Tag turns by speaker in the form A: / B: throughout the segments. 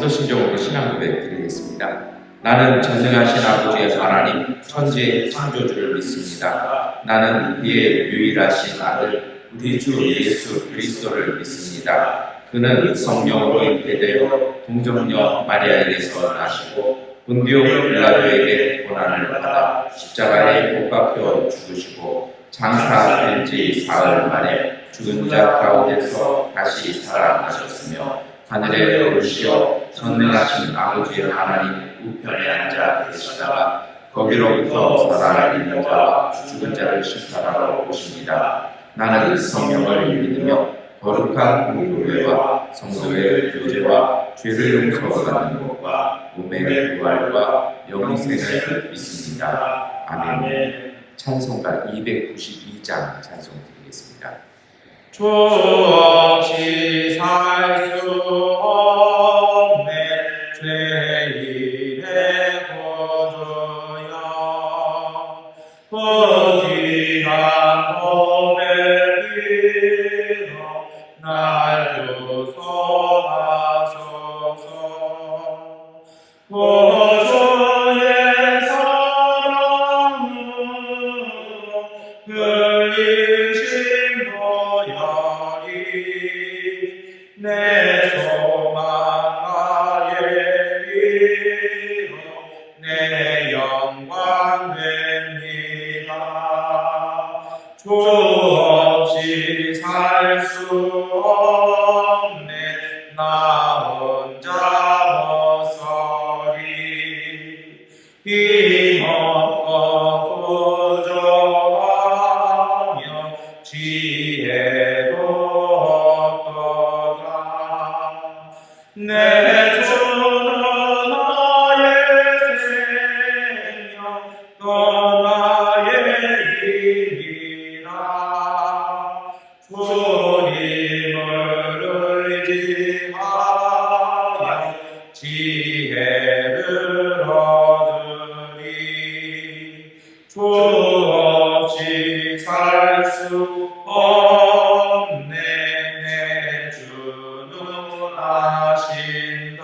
A: 먼저 신적으로 신앙 고백 드리겠습니다. 나는 전능하신 아버지의 하나님 천지의 창조주를 믿습니다. 나는 그의 유일하신 아들 우리 주 예수 그리스도를 믿습니다. 그는 성령으로 잉태되어 동정녀 마리아에게서 나시고 본디오 빌라도에게 고난을 받아 십자가에 못 박혀 죽으시고 장사된 지 사흘 만에 죽은 자 가운데서 다시 살아나셨으며 하늘에 오르시어 전능하신 아버지의 하나님 우편에 앉아 계시다가 거기로부터 살아있는 자와 죽은 자를 심판하러 오십니다. 나는 성령을 믿으며 거룩한 공교회와 성도의 교제와 죄를 용서받는 것과 몸의 부활과 영생을 믿습니다. 아멘. 찬송가 292장 찬송 드리겠습니다.
B: 주 없이 살 수 없네 죄인의 구주여 부귀한 몸에 빌어 날 구속하소서. 구주의 사랑으로 흘리신 보혈이 내 소망과 예비로 내 영광 됩니다. 주 없이 살 수 없네 나 혼자 못서리. 힘없고 부족하며 지혜도 없도다. 내 주는 나의 생명 또 나의 힘이라. 주님을 의지하여 지혜를 얻으리. 주 없이 살 수 없네 내 주는 아신다.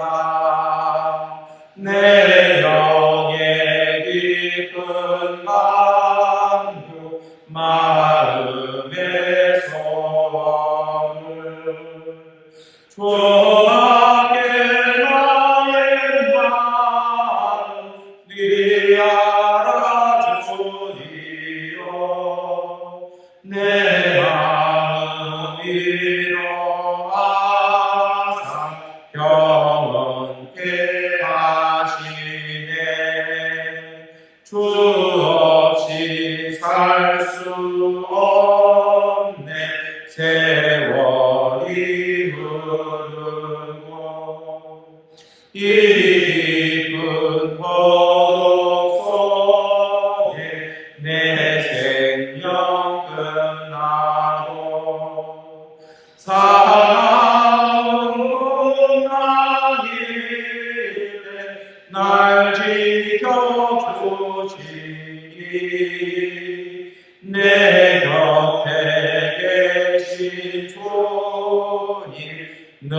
B: 내 영의 깊은 간구 마음의 소원을 주밖에 나의 마음 네 알아주리요. 내 마음 위로하사 평온케 하시네. 주 없이 살 수 없네 세월이 흐르고 이 깊은 포도 속에 내 생명 끝나도 사랑은 나길래 날 지켜주시니 내 곁에 계신 주님 늘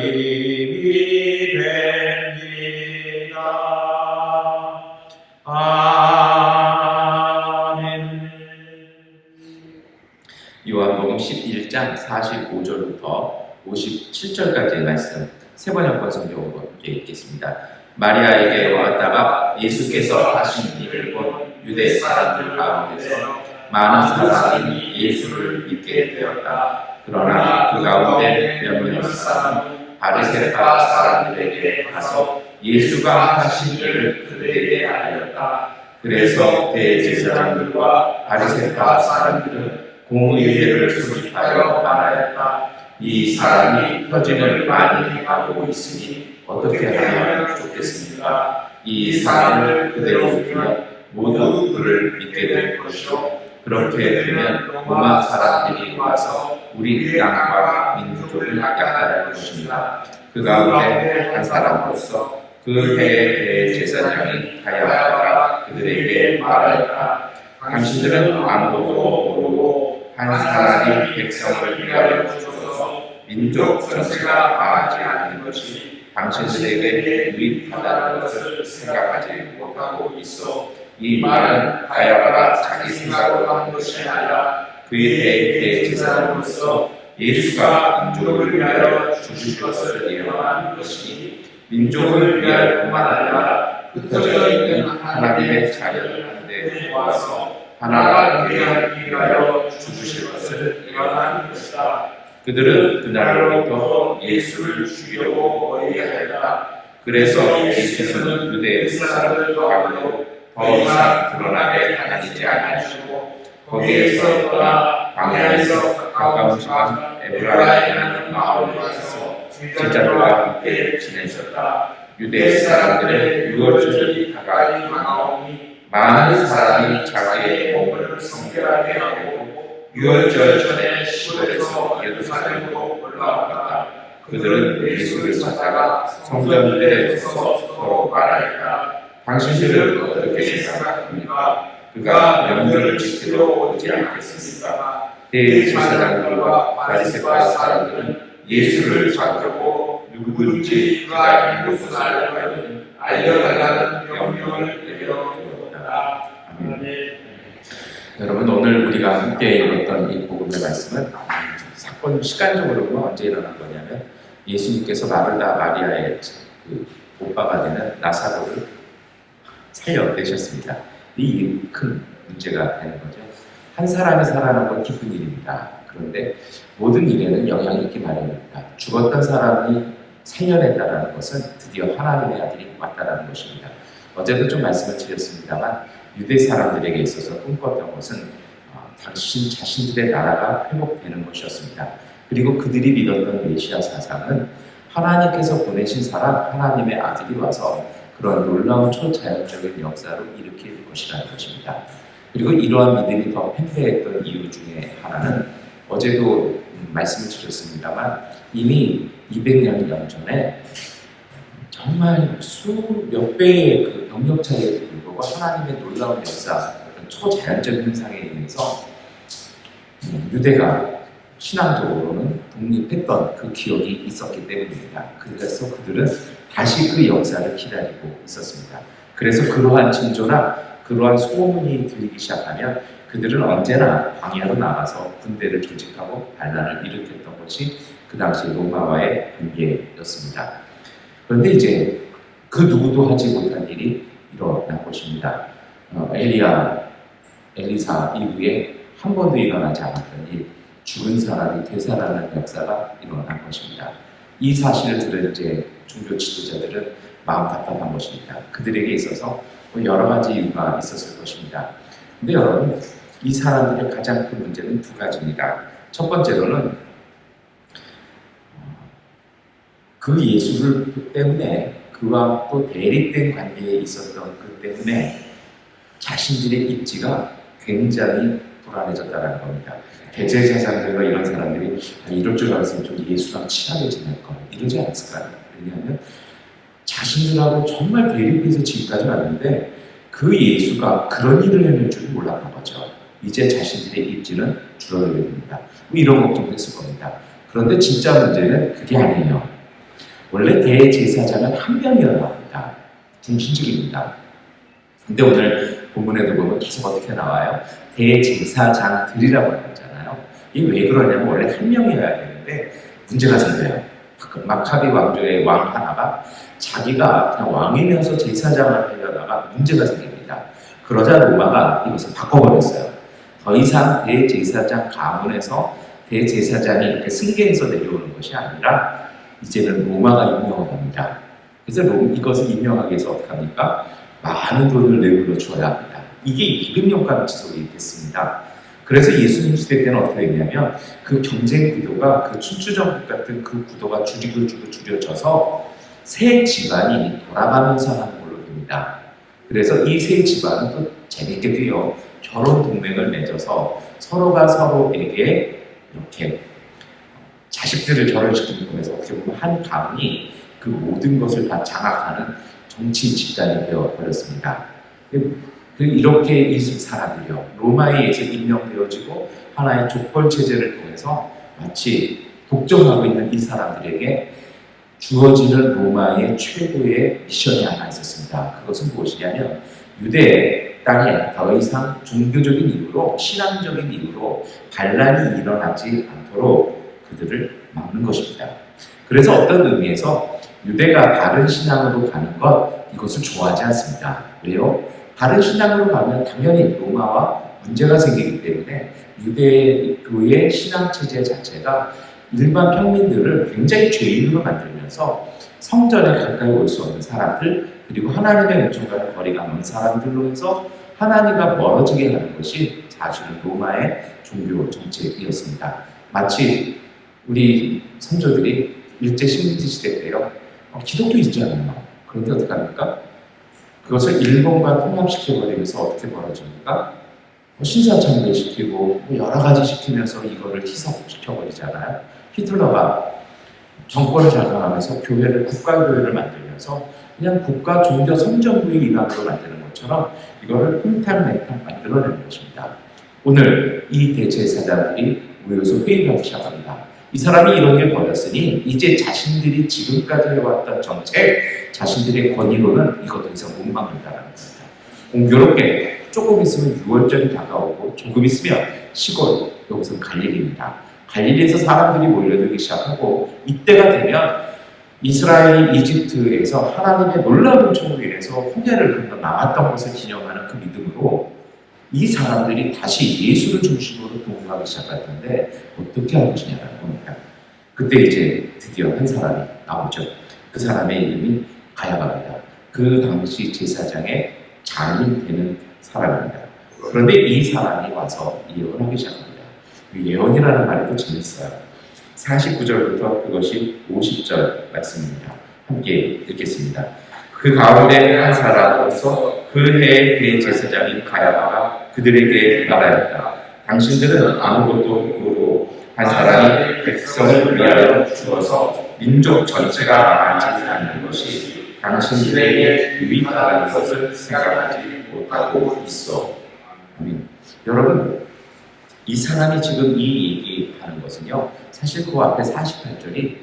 B: 힘이 됩니다. 아멘.
A: 요한복음 11장 45절부터 57절까지의 말씀 세 번역권 성경으로 함께 읽겠습니다. 마리아에게 왔다가 예수께서 하신 일을 본 유대 사람들 가운데서 많은 사람이 예수를 믿게 되었다. 그러나 그 가운데 몇몇 사람은 바리새파 사람들에게 가서 예수가 하신 일을 그들에게 알렸다. 그래서 대제사장들과 바리새파 사람들은 공의회를 소집하여 말하였다. 이 사람이 터짐을 많이 하고 있으니 어떻게 하면 좋겠습니까? 이 사람을 그대로 두면 모두 그를 믿게 될 것이요. 그렇게 되면 로마 사람들이 와서 우리 땅과 민족을 약탈할 것입니다. 그 가운데 한 사람으로서 그 해의 대제사장인 가야바가 그들에게 말하였다. 당신들은 아무것도 모르고 한 사람이 백성을 위하여 죽어서 민족 전체가 망하지 않는 것이 당신들에게 유익하다는 것을 생각하지 못하고 있어. 이 말은 가야바가 자기 생각으로 한 것이 아니라 그의 대제사장으로서 예수가 민족을 위하여 주실 것을 예언한 것이니, 민족을 위할 뿐만 아니라 흩어져 있는 하나님의 자녀를 한데 모아서 하나가 되게 위하여 주실 것을 예언한 것이다. 그들은 그날로부터 예수를 죽이려고 의뢰하였다. 그래서 예수는 유대 사람들 가운데로 더 이상 드러나게 다니지 아니하시고 거기에서 떠나 광야에서 가까운 시간 에브라임이라는 마을에 가서 제자들과 함께 지내셨다. 유대 사람들의 유월절이 가까이 다가오니 많은 사람이 자기의 몸을 성결하게 하고 유월절 전에 시골에서 예루살렘으로 올라왔다. 그들은 예수를 찾다가 성전들에 서서 서로 말하였다. 당신들은 어떻게 생각합니까? 그가 명절을 지키러 오지 않겠습니까? 대제사장들과 바리새파 사람들은 예수를 잡으려고 누구든지 그가 이곳을 알려달라는 명령을 내려주었다. 여러분, 오늘 우리가 함께 읽었던 이 복음의 말씀은 사건 시간적으로 언제 일어난 거냐면, 예수님께서 마르다 마리아의 그 오빠가 되는 나사로를 살려내셨습니다. 이 큰 문제가 되는 거죠. 한 사람이 살아난 건 기쁜 일입니다. 그런데 모든 일에는 영향이 있기 마련입니다. 죽었던 사람이 살려냈다는 것은 드디어 하나님의 아들이 왔다는 것입니다. 어제도 좀 말씀을 드렸습니다만, 유대 사람들에게 있어서 꿈꿨던 것은 당신 자신들의 나라가 회복되는 것이었습니다. 그리고 그들이 믿었던 메시아 사상은 하나님께서 보내신 사람, 하나님의 아들이 와서 그런 놀라운 초자연적인 역사로 일으킬 것이라는 것입니다. 그리고 이러한 믿음이 더 팽배했던 이유 중에 하나는, 어제도 말씀을 드렸습니다만, 이미 200년 전에 정말 수몇 배의 그 병력 차이에 불구하고 하나님의 놀라운 역사, 초자연적 현상에 의해서 유대가 신앙적으로는 독립했던 그 기억이 있었기 때문입니다. 그래서 그들은 다시 그 역사를 기다리고 있었습니다. 그래서 그러한 징조나 그러한 소문이 들리기 시작하면 그들은 언제나 광야로 나가서 군대를 조직하고 반란을 일으켰던 것이 그 당시 로마와의 관계였습니다. 그런데 이제 그 누구도 하지 못한 일이 일어난 것입니다. 엘리사 이후에 한 번도 일어나지 않았던 일, 죽은 사람이 되살아나는 역사가 일어난 것입니다. 이 사실을 들은 이제 종교 지도자들은 마음 답답한 것입니다. 그들에게 있어서 여러 가지 이유가 있었을 것입니다. 근데 여러분, 이 사람들의 가장 큰 문제는 두 가지입니다. 첫 번째로는 그 예수를 때문에, 그와 또 대립된 관계에 있었던 그 때문에 자신들의 입지가 굉장히 불안해졌다는 겁니다. 대제사장들과 이런 사람들이 이럴 줄 알았으면 좀 예수랑 친하게 지낼 거, 이러지 않았을까요? 왜냐하면 자신들하고 정말 대립해서 지금까지 왔는데 그 예수가 그런 일을 해낼 줄 몰랐던 거죠. 이제 자신들의 입지는 줄어들게 됩니다. 이런 걱정도 했을 겁니다. 그런데 진짜 문제는 그게 아니에요. 원래 대제사장은 한 명이어야 합니다. 중심적입니다. 근데 오늘 본문에도 보면 계속 어떻게 나와요? 대제사장들이라고 나오잖아요. 이게 왜 그러냐면 원래 한 명이어야 되는데 문제가 생겨요. 마카비 왕조의 왕 하나가 자기가 그냥 왕이면서 제사장을 하려다가 문제가 생깁니다. 그러자 로마가 이것을 바꿔버렸어요. 더 이상 대제사장 가문에서 대제사장이 이렇게 승계해서 내려오는 것이 아니라 이제는 로마가 임명을 합니다. 그래서 이것을 임명하기 위해서 어떻게 합니까? 많은 돈을 내불러 줘야 합니다. 이게 이름역과 지속이 됐습니다. 그래서 예수님 시대 때는 어떻게 됐냐면 그 경쟁 구도가, 그 춘추전국 같은 그 구도가 줄여져서 새 집안이 돌아가면서 하는 걸로 됩니다. 그래서 이 새 집안은 또 재밌게도요, 결혼 동맹을 맺어서 서로가 서로에게 이렇게 자식들을 결혼시키는 거에서 어떻게 보면 한 가문이 그 모든 것을 다 장악하는 정치 집단이 되어버렸습니다. 이렇게 이 사람들이요, 로마에 의해서 임명되어지고 하나의 족벌 체제를 통해서 마치 독점하고 있는 이 사람들에게 주어지는 로마의 최고의 미션이 하나 있었습니다. 그것은 무엇이냐면 유대 땅에 더 이상 종교적인 이유로 신앙적인 이유로 반란이 일어나지 않도록 그들을 막는 것입니다. 그래서 어떤 의미에서 유대가 다른 신앙으로 가는 것 이것을 좋아하지 않습니다. 왜요? 다른 신앙으로 가면 당연히 로마와 문제가 생기기 때문에 유대교의 신앙 체제 자체가 일반 평민들을 굉장히 죄인으로 만들면서 성전에 가까이 올 수 없는 사람들 그리고 하나님의 은총과는 거리가 먼 사람들로 해서 하나님과 멀어지게 하는 것이 사실은 로마의 종교 정책이었습니다. 마치 우리 선조들이 일제 식민지 시대 때요. 기독교 있잖아요. 그런데 어떡합니까? 그것을 일본과 통합시켜버리면서 어떻게 벌어집니까? 신사참배시키고 여러 가지 시키면서 이거를 희석시켜버리잖아요. 히틀러가 정권을 장악하면서 교회를 국가교회를 만들면서 그냥 국가 종교 선정부의 일환으로 만드는 것처럼 이거를 흠탕맹탕 만들어내는 것입니다. 오늘 이 대제사장들이 모여서 회의를 하기 시작합니다. 이 사람이 이런 일 벌였으니 이제 자신들이 지금까지 해왔던 정책, 자신들의 권위로는 이것 더 이상 못 막는다는 겁니다. 공교롭게 조금 있으면 6월절이 다가오고 조금 있으면 시골, 여기서 갈릴리입니다. 갈릴리에서 사람들이 몰려들기 시작하고 이때가 되면 이스라엘이 이집트에서 하나님의 놀라운 은총으로 인해서 홍해를 건너 나왔던 것을 기념하는 그 믿음으로 이 사람들이 다시 예수를 중심으로 동행하기 시작할 텐데 어떻게 할 것이냐라는 겁니다. 그때 이제 드디어 한 사람이 나오죠. 그 사람의 이름이 가야바입니다. 그 당시 제사장의 장인 되는 사람입니다. 그런데 이 사람이 와서 예언을 하기 시작합니다. 예언이라는 말이 또 재밌어요. 49절부터 그것이 50절 말씀입니다. 함께 읽겠습니다. 그 가운데 한 사람으로서 그 해의 대제사장인 가야바가 그들에게 말하였다. 당신들은 아무것도 모르고 한 사람이 백성을 위하여 죽어서 민족 전체가 망하지 않는 것이 당신들에게 유익하다는 것을 생각하지 못하고 있어. 아멘. 여러분, 이 사람이 지금 이 얘기하는 것은요, 사실 그 앞에 48절이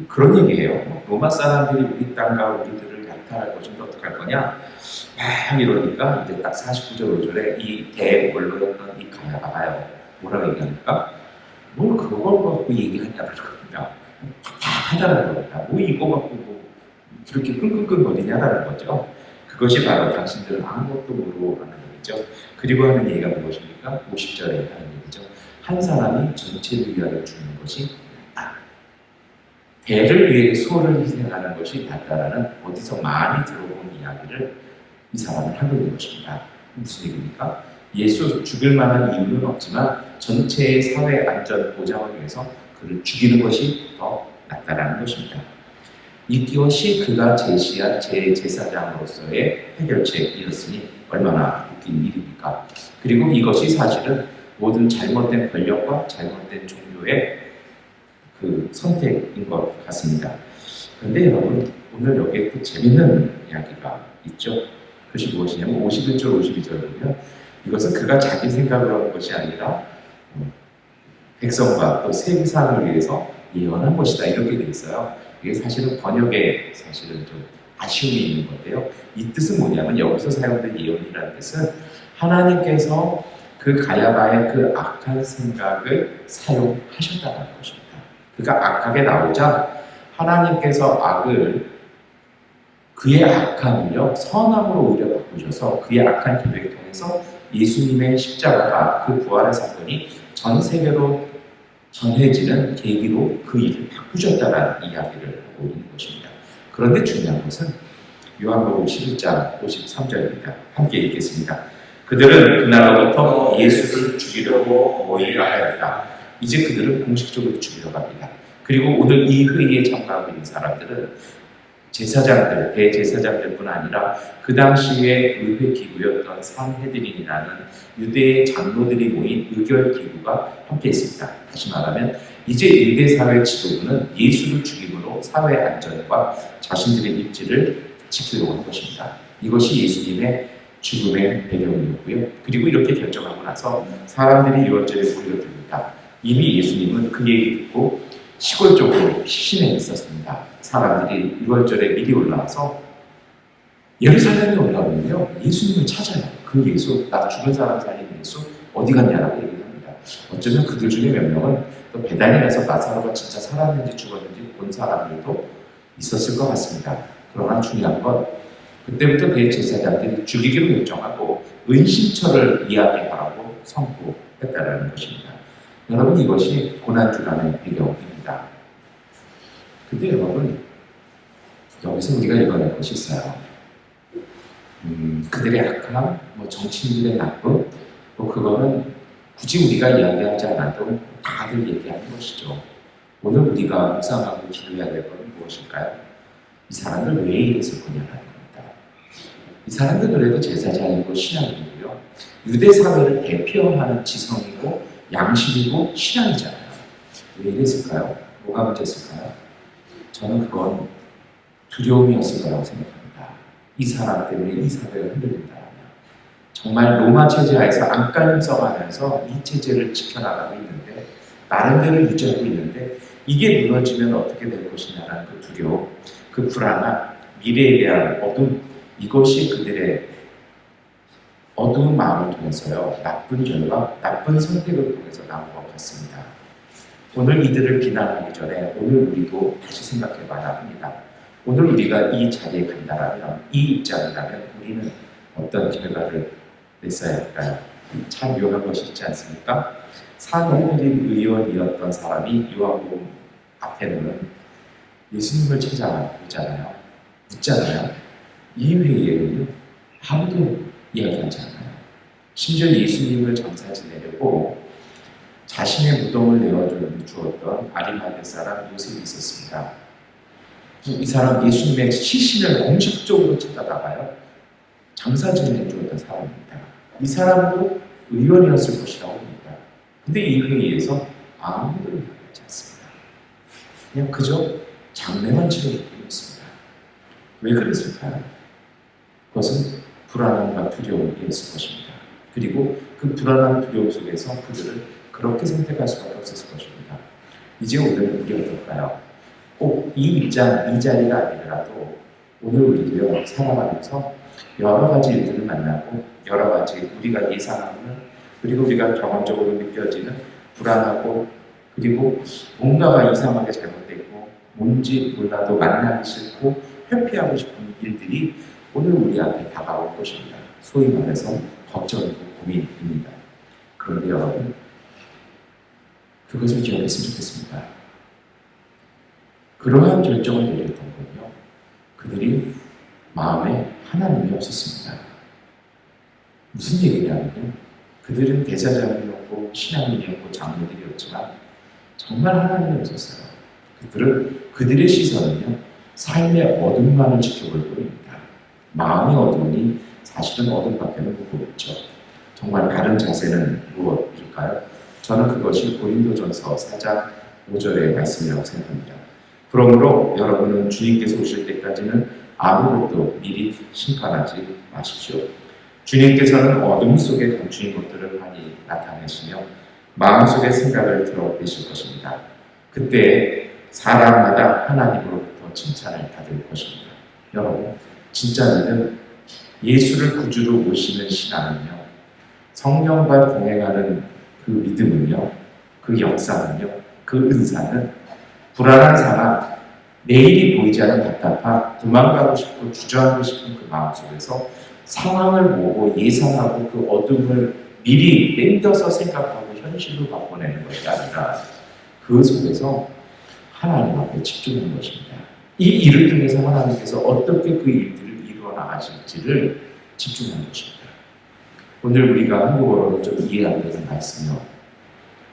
A: 그런 얘기예요. 로마 사람들이 우리 땅과 우리들을 약탈할 것인데 어떡할 거냐? 막 이러니까 이제 딱 49절 5절에 이 대원로였던 이 가야바가요. 뭐라고 얘기합니까? 뭘 그걸 갖고 얘기하냐고 그러거든요. 답답하다는 겁니다. 뭐 이거 갖고 뭐 그렇게 끙끙끙거리냐라는 거죠. 그것이 바로 당신들은 아무것도 모르고 하는 얘기죠. 그리고 하는 얘기가 무엇입니까? 50절에 하는 얘기죠. 한 사람이 전체를 위하여 죽는 것이 낫다. 대를 위해 소를 희생하는 것이 낫다라는 어디서 많이 들어본 이야기를 이 사람은 하고 있는 것입니다. 무슨 얘기입니까? 예수 죽일 만한 이유는 없지만 전체의 사회 안전 보장을 위해서 그를 죽이는 것이 더 낫다라는 것입니다. 이것이 그가 제시한 제사장으로서의 해결책이었으니 얼마나 웃긴 일입니까? 그리고 이것이 사실은 모든 잘못된 권력과 잘못된 종교의 그 선택인 것 같습니다. 그런데 여러분, 오늘 여기에 또 재밌는 이야기가 있죠. 그것이 무엇이냐면 51절, 52절 보면 이것은 그가 자기 생각으로 한 것이 아니라 백성과 또 세상을 위해서 예언한 것이다 이렇게 되어 있어요. 이게 사실은 번역에 사실은 좀 아쉬움이 있는 건데요. 이 뜻은 뭐냐면 여기서 사용된 예언이라는 뜻은 하나님께서 그 가야바의 그 악한 생각을 사용하셨다는 것입니다. 그가 악하게 나오자 하나님께서 그의 악함을요 선함으로 오히려 바꾸셔서 그의 악한 기도에 통해서 예수님의 십자가가 그 부활의 사건이 전 세계로 전해지는 계기로 그 일을 바꾸셨다는 이야기를 하고 있는 것입니다. 그런데 중요한 것은 요한복음 11장 53절입니다. 함께 읽겠습니다. 그들은 그날로부터 예수를 죽이려고 모이라 하였다. 이제 그들은 공식적으로 죽이려고 합니다. 그리고 오늘 이 회의에 참가하고 있는 사람들은 제사장들, 대제사장들뿐 아니라 그 당시에 의회 기구였던 산헤드린이라는 유대의 장로들이 모인 의결 기구가 함께 있습니다. 다시 말하면 이제 유대 사회 지도부는 예수를 죽임으로 사회 안전과 자신들의 입지를 지키려고 하는 것입니다. 이것이 예수님의 죽음의 배경이었고요. 그리고 이렇게 결정하고 나서 사람들이 6월절에 몰려듭니다. 이미 예수님은 그 얘기 듣고 시골 쪽으로 피신해 있었습니다. 사람들이 6월절에 미리 올라와서 예루살렘에 올라오면요 예수님을 찾아요. 그 예수, 나 죽은 사람 살린 예수 어디 갔냐라고 얘기합니다. 어쩌면 그들 중에 몇 명은 또 베단에 가서 나사로가 진짜 살았는지 죽었는지 본 사람들도 있었을 것 같습니다. 그러나 중요한 건 그때부터 대제사장들이 죽이기로 결정하고 은신처를 이야기하라고 선포했다는 것입니다. 여러분 이것이 고난주간의 배경입니다. 근데 여러분 여기서 우리가 읽어낼 것이 있어요. 그들의 악함, 정치인들의 나쁨, 그거는 굳이 우리가 이야기하지 않아도 다들 얘기하는 것이죠. 오늘 우리가 묵상하고 기도해야 될 것은 무엇일까요? 이 사람들 왜 이랬을 거냐는 겁니다. 이 사람들 그래도 제사장이고 신앙이고요. 유대 사회를 대표하는 지성이고 양심이고 신앙이잖아요. 왜 이랬을까요? 뭐가 문제였을까요? 저는 그건 두려움이었을 거라고 생각합니다. 이 사람 때문에 이 사회가 흔들린다면 정말 로마 체제하에서 안간힘 써가면서 이 체제를 지켜나가고 있는데 나름대로 유지하고 있는데 이게 무너지면 어떻게 될 것이냐는 그 두려움, 그 불안함, 미래에 대한 어둠, 이것이 그들의 어두운 마음을 통해서요 나쁜 결과, 나쁜 선택을 통해서 나온 것 같습니다. 오늘 이들을 비난하기 전에 오늘 우리도 다시 생각해 봐야 합니다. 오늘 우리가 이 자리에 간다라면, 이 입장이라면 우리는 어떤 결과를 냈어야 할까요? 참 묘한 것이 있지 않습니까? 산헤드린 의원이었던 사람이 요한복음 앞에는 예수님을 찾아오잖아요. 묻잖아요. 이 회의에는요 아무도 이야기하지 않아요. 심지어 예수님을 장사 지내려고 자신의 무덤을 내어주었던 아리마대 사람 요셉이 있었습니다. 이 사람 예수님의 시신을 공식적으로 찾아다가요 장사 지내주었던 사람입니다. 이 사람도 의원이었을 것이라고 봅니다. 근데 이 회의에서 아무도 이야기하지 않습니다. 그냥 그저 장례만 치러줄 뿐이었습니다. 왜 그랬을까요? 그것은 불안함과 두려움이었을 것입니다. 그리고 그 불안함, 두려움 속에서 그들을 그렇게 선택할 수밖에 없었을 것입니다. 이제 오늘 우리 어떨까요? 꼭 이 입장, 이 자리가 아니더라도 오늘 우리도요 살아가면서 여러 가지 일들을 만나고 여러 가지 우리가 예상하는 그리고 우리가 경험적으로 느껴지는 불안하고 그리고 뭔가가 이상하게 잘못되고 뭔지 몰라도 만나기 싫고 회피하고 싶은 일들이 오늘 우리 앞에 다가올 것입니다. 소위 말해서 걱정이고 고민입니다. 그런데 여러분 그것을 기억했으면 좋겠습니다. 그러한 결정을 내렸던 건요. 그들이 마음에 하나님이 없었습니다. 무슨 얘기냐면요. 그들은 대사장이었고 신앙인이었고 장로들이었지만 정말 하나님이 없었어요. 그들의 시선은요. 삶의 어둠만을 지켜볼 뿐입니다. 마음이 어두우니 사실은 어둠밖에 못 보겠죠. 정말 다른 자세는 무엇일까요? 저는 그것이 고린도전서 4장 5절의 말씀이라고 생각합니다. 그러므로 여러분은 주님께서 오실 때까지는 아무것도 미리 심판하지 마십시오. 주님께서는 어둠 속에 감추인 것들을 많이 나타내시며 마음속의 생각을 드러내실 것입니다. 그때 사람마다 하나님으로부터 칭찬을 받을 것입니다. 여러분, 진짜 믿음, 예수를 구주로 모시는 신앙은요, 성령과 동행하는 그 믿음은요, 그 역사는요, 그 은사는 불안한 상황, 내일이 보이지 않은 답답함, 도망가고 싶고 주저하고 싶은 그 마음 속에서 상황을 보고 예상하고 그 어둠을 미리 땡겨서 생각하고 현실로 바꿔내는 것이 아니라 그 속에서 하나님 앞에 집중하는 것입니다. 이 일을 통해서 하나님께서 어떻게 그 일들을 이루어 나가실지를 집중하는 것입니다. 오늘 우리가 한국어로 좀 이해하게 되는 말씀이요.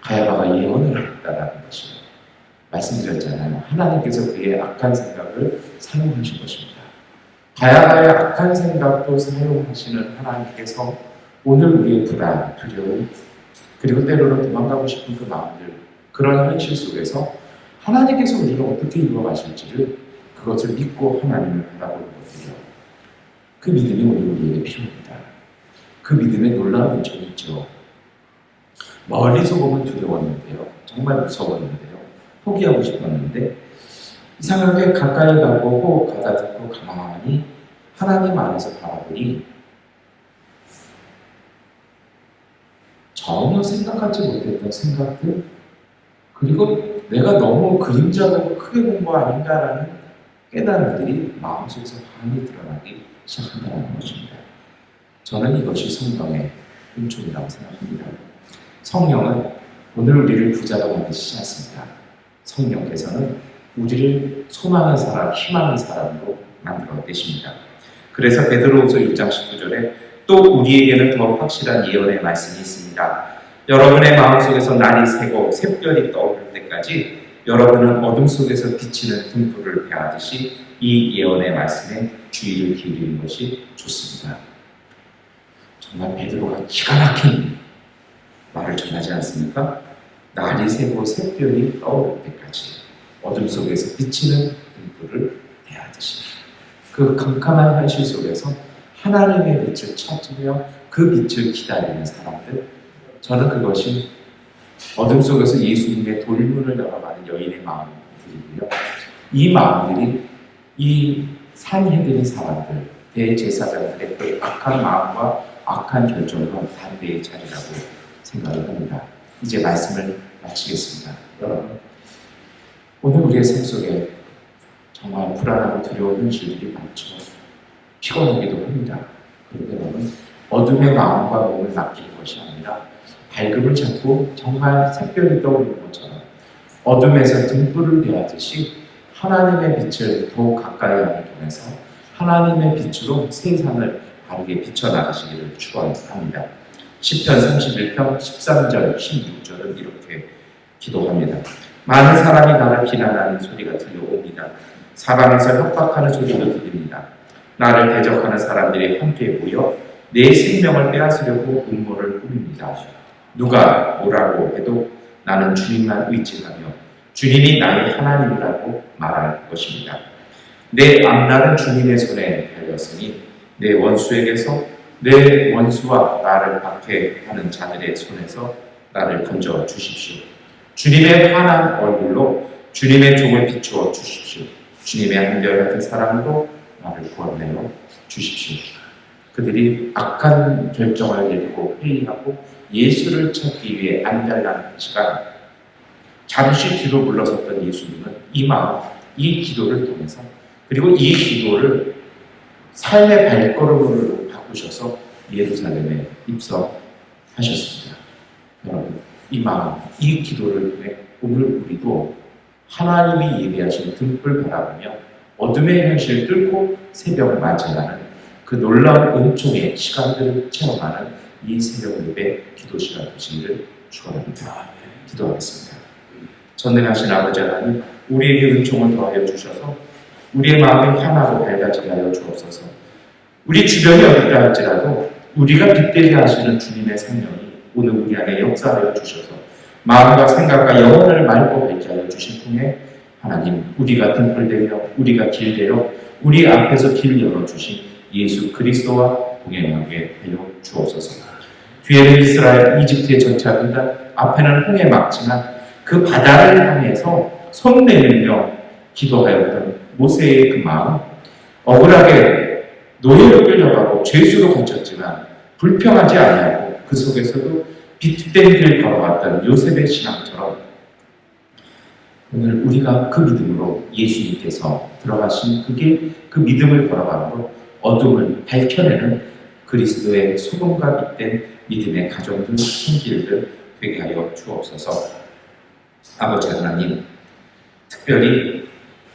A: 가야바가 예언을 했다는 것이요. 말씀드렸잖아요. 하나님께서 그의 악한 생각을 사용하신 것입니다. 가야바의 악한 생각도 사용하시는 하나님께서 오늘 우리의 불안, 두려움, 그리고 때로는 도망가고 싶은 그 마음들, 그런 현실 속에서 하나님께서 우리를 어떻게 이루어 가실지를 그것을 믿고 하나님을 바라보는 것이요. 그 믿음이 오늘 우리에게 필요합니다. 그 믿음에 놀라운 점이 있죠. 멀리서 보면 두려웠는데요. 정말 무서웠는데요. 포기하고 싶었는데 이상하게 가까이 가보고 가다듬고 가만히 하나님 안에서 바라보니 전혀 생각하지 못했던 생각들, 그리고 내가 너무 그림자 보고 크게 본 거 아닌가라는 깨달음들이 마음속에서 많이 드러나기 시작한다는 것입니다. 저는 이것이 성령의 은총이라고 생각합니다. 성령은 오늘 우리를 부자로 만드시지 않습니다. 성령께서는 우리를 소망하는 사람, 희망하는 사람으로 만들어 내십니다. 그래서 베드로후서 6장 19절에 또 우리에게는 더 확실한 예언의 말씀이 있습니다. 여러분의 마음속에서 날이 새고 샛별이 떠오를 때까지 여러분은 어둠 속에서 비치는 등불을 대하듯이 이 예언의 말씀에 주의를 기울이는 것이 좋습니다. 정말 베드로가 기가 막힌 말을 전하지 않습니까? 날이 새고 샛별이 떠오를 때까지 어둠 속에서 비치는 등불을 대하듯이, 그 캄캄한 현실 속에서 하나님의 빛을 찾으며 그 빛을 기다리는 사람들, 저는 그것이 어둠 속에서 예수님의 돌문을 열어가는 여인의 마음들이고요. 이 마음들이 이 산해드린 사람들, 대제사장들의 그 악한 마음과 악한 결정과 반대의 자리라고 생각을 합니다. 이제 말씀을 마치겠습니다. 여러분, 오늘 우리의 삶 속에 정말 불안하고 두려운 현실들이 많죠. 피곤하기도 합니다. 그런데 여러분, 어둠의 마음과 몸을 맡기는 것이 아니라 밝음을 찾고 정말 샛별이 떠오르는 것처럼 어둠에서 등불을 대하듯이 하나님의 빛을 더욱 가까이 하는 통해서 하나님의 빛으로 세상을 바르게 비춰나가시기를 축원합니다. 시편 31편 13절 16절은 이렇게 기도합니다. 많은 사람이 나를 비난하는 소리가 들려옵니다. 사방에서 협박하는 소리도 들립니다. 나를 대적하는 사람들이 함께 모여 내 생명을 빼앗으려고 음모를 꾸밉니다. 누가 뭐라고 해도 나는 주님만 의지하며 주님이 나의 하나님이라고 말할 것입니다. 내 앞날은 주님의 손에 달렸으니 내 원수에게서 내 원수와 나를 박해하는 자들의 손에서 나를 건져 주십시오. 주님의 환한 얼굴로 주님의 종을 비추어 주십시오. 주님의 한결같은 사랑으로 나를 구원하여 주십시오. 그들이 악한 결정을 내리고 회의하고 예수를 찾기 위해 안달난 시간, 잠시 뒤로 물러섰던 예수님은 이 마음, 이 기도를 통해서, 그리고 이 기도를 삶의 발걸음으로 바꾸셔서 예루살렘에 입성하셨습니다. 여러분, 이 마음, 이 기도를 통해 오늘 우리도 하나님이 예비하신 등불 바라보며 어둠의 현실을 뚫고 새벽을 맞이하는 그 놀라운 은총의 시간들을 체험하는 이 새벽 예배 기도 시간 되시기를 축원합니다. 기도하겠습니다. 전능하신 아버지 하나님, 우리에게 은총을 더하여 주셔서 우리의 마음이 환하고 밝아지게 하여 주옵소서. 우리 주변이 어디다 할지라도 우리가 빛되게 하시는 주님의 생명이 오늘 우리 안에 역사하여 주셔서 마음과 생각과 영혼을 맑고 밝게 하여 주신 통에 하나님, 우리가 등불되며 우리가 길되어 우리 앞에서 길 열어주신 예수 그리스도와 동행하게 하여 주옵소서. 뒤에는 이스라엘, 이집트에 전차합니다. 앞에는 홍해 막지만 그 바다를 향해서 손 내밀며 기도하였던 모세의 그 마음, 억울하게 노예로 끌려가고 죄수로 갇혔지만 불평하지 아니하고 그 속에서도 빛된 길 걸어왔던 요셉의 신앙처럼 오늘 우리가 그 믿음으로 예수님께서 들어가신 그 길, 그 믿음을 걸어가므로 어둠을 밝혀내는 그리스도의 소금과 빛된 믿음의 가정들, 손길들 되게 하여 주옵소서. 아버지 하나님, 특별히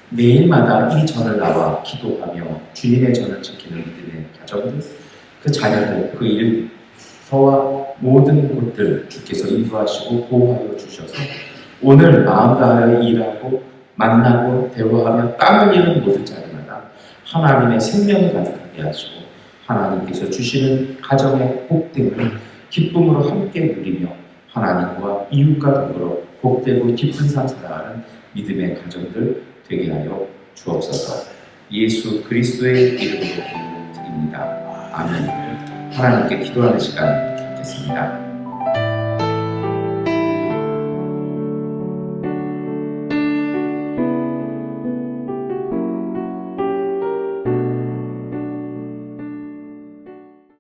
A: 매일마다 이 전을 나와 기도하며 주님의 전을 지키는 믿음의 가정들, 그 자녀들, 그 일터와 모든 곳들 주께서 인도하시고 보호하여 주셔서 오늘 마음 다하여 일하고 만나고 대화하며 땀 흘리는 모든 자리마다 하나님의 생명이 가득하게 하시고 하나님께서 주시는 가정의 복됨을 기쁨으로 함께 누리며 하나님과 이웃과 더불어 복되고 깊은 삶 살아가는 믿음의 가정들 되게 하여 주옵소서. 예수 그리스도의 이름으로 기도드립니다. 아멘. 하나님께 기도하는 시간 갖겠습니다.